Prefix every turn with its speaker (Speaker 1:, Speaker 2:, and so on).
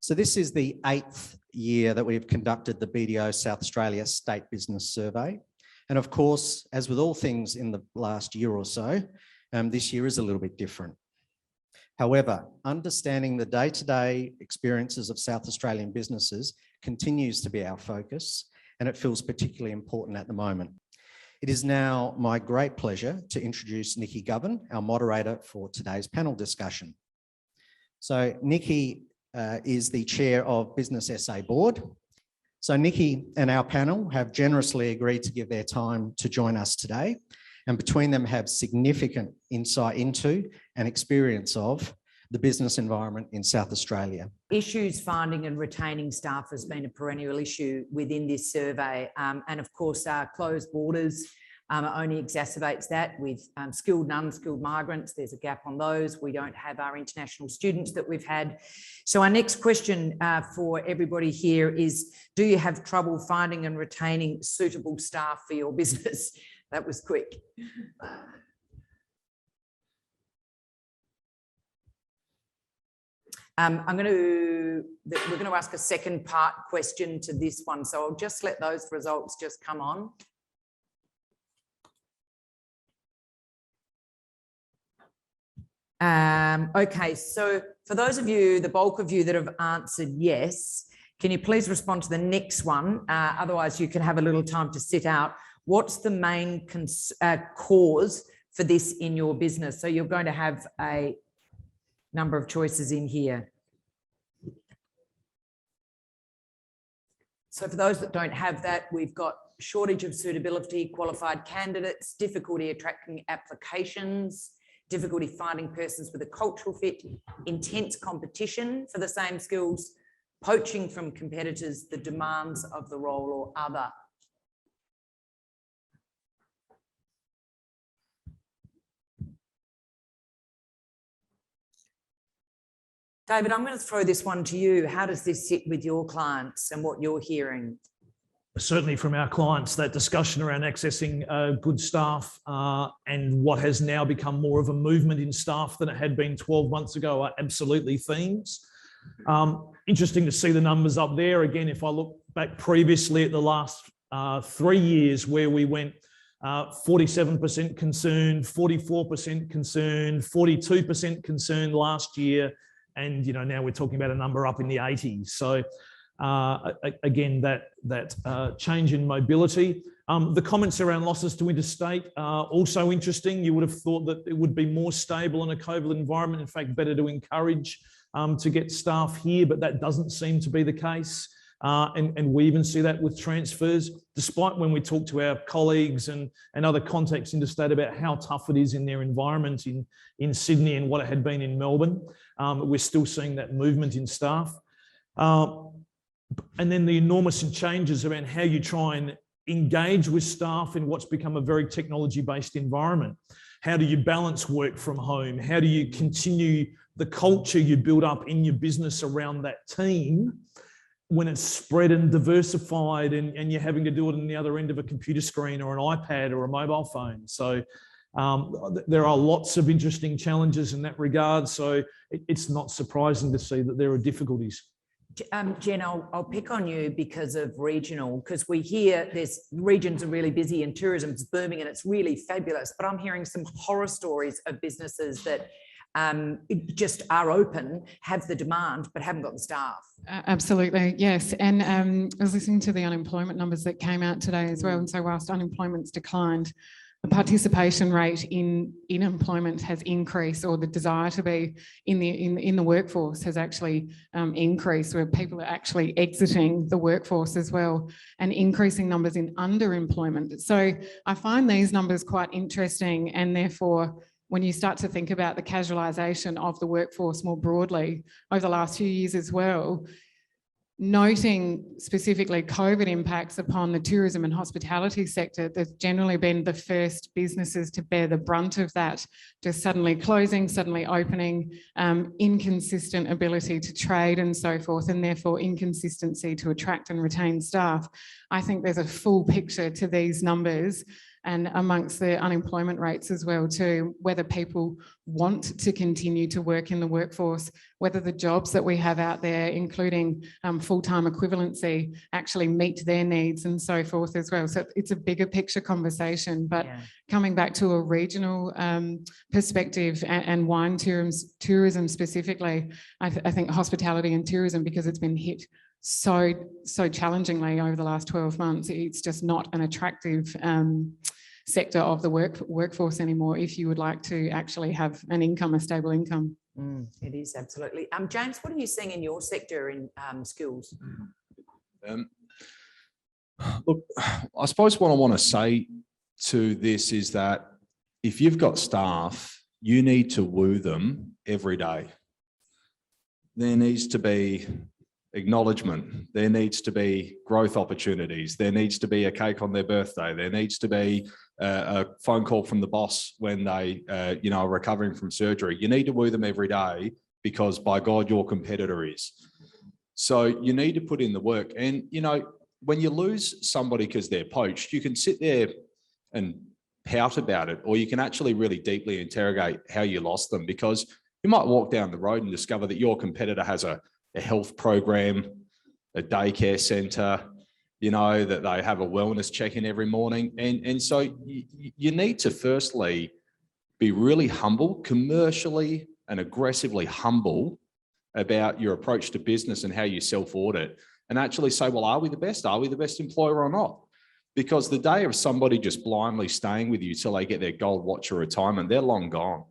Speaker 1: So this is the 8th year that we've conducted the BDO South Australia State Business Survey. And of course, as with all things in the last year or so, this year is a little bit different. However, understanding the day-to-day experiences of South Australian businesses continues to be our focus, and it feels particularly important at the moment. It is now my great pleasure to introduce Nikki Govan, our moderator for today's panel discussion. So Nikki is the chair of Business SA Board. So Nikki and our panel have generously agreed to give their time to join us today, and between them have significant insight into and experience of the business environment in South Australia.
Speaker 2: Issues finding and retaining staff has been a perennial issue within this survey, and of course closed borders only exacerbates that with skilled and unskilled migrants. There's a gap on those. We don't have our international students that we've had. So our next question for everybody here is, do you have trouble finding and retaining suitable staff for your business? That was quick. we're going to ask a second part question to this one. So I'll just let those results just come on. Okay, so for those of you, the bulk of you that have answered yes, can you please respond to the next one? Otherwise you can have a little time to sit out. What's the main cause for this in your business? So you're going to have a number of choices in here. So for those that don't have that, we've got shortage of suitability, qualified candidates, difficulty attracting applications, difficulty finding persons with a cultural fit, intense competition for the same skills, poaching from competitors, the demands of the role, or other. David, I'm going to throw this one to you. How does this sit with your clients and what you're hearing?
Speaker 3: Certainly from our clients, that discussion around accessing good staff and what has now become more of a movement in staff than it had been 12 months ago are absolutely themes. Interesting to see the numbers up there. Again, if I look back previously at the last 3 years where we went 47% concerned, 44% concerned, 42% concerned last year, and now we're talking about a number up in the 80s. So again, that change in mobility. The comments around losses to interstate are also interesting. You would have thought that it would be more stable in a COVID environment. In fact, better to encourage to get staff here, but that doesn't seem to be the case. And we even see that with transfers, despite when we talk to our colleagues and other contacts interstate about how tough it is in their environment in Sydney and what it had been in Melbourne. We're still seeing that movement in staff. And then the enormous changes around how you try and engage with staff in what's become a very technology-based environment. How do you balance work from home? How do you continue the culture you build up in your business around that team when it's spread and diversified and you're having to do it on the other end of a computer screen or an iPad or a mobile phone? So there are lots of interesting challenges in that regard. So it's not surprising to see that there are difficulties.
Speaker 2: Jen, I'll pick on you because of regional, because we hear regions are really busy and tourism is booming and it's really fabulous, but I'm hearing some horror stories of businesses that just are open, have the demand, but haven't got the staff.
Speaker 4: Absolutely, yes. And I was listening to the unemployment numbers that came out today as well. And so whilst unemployment's declined, the participation rate in employment has increased, or the desire to be in the workforce has actually increased, where people are actually exiting the workforce as well, and increasing numbers in underemployment. So I find these numbers quite interesting, and therefore when you start to think about the casualisation of the workforce more broadly over the last few years as well, noting specifically COVID impacts upon the tourism and hospitality sector, they've generally been the first businesses to bear the brunt of that, just suddenly closing, suddenly opening, inconsistent ability to trade and so forth, and therefore inconsistency to attract and retain staff. I think there's a full picture to these numbers and amongst the unemployment rates as well too, whether people want to continue to work in the workforce, whether the jobs that we have out there, including full-time equivalency, actually meet their needs and so forth as well. So it's a bigger picture conversation, but coming back to a regional perspective and wine tourism specifically, I think hospitality and tourism, because it's been hit so challengingly over the last 12 months, it's just not an attractive sector of the workforce anymore if you would like to actually have an income, a stable income.
Speaker 2: It is, absolutely. James, what are you seeing in your sector in schools?
Speaker 5: Look, I suppose what I want to say to this is that if you've got staff, you need to woo them every day. There needs to be acknowledgement. There needs to be growth opportunities. There needs to be a cake on their birthday. There needs to be a phone call from the boss when they, are recovering from surgery. You need to woo them every day because, by God, your competitor is. So you need to put in the work. And, when you lose somebody because they're poached, you can sit there and pout about it, or you can actually really deeply interrogate how you lost them, because you might walk down the road and discover that your competitor has a health program, a daycare centre, that they have a wellness check-in every morning. And so you need to firstly be really humble, commercially and aggressively humble about your approach to business and how you self-audit, and actually say, well, are we the best? Are we the best employer or not? Because the day of somebody just blindly staying with you till they get their gold watch of retirement, they're long gone.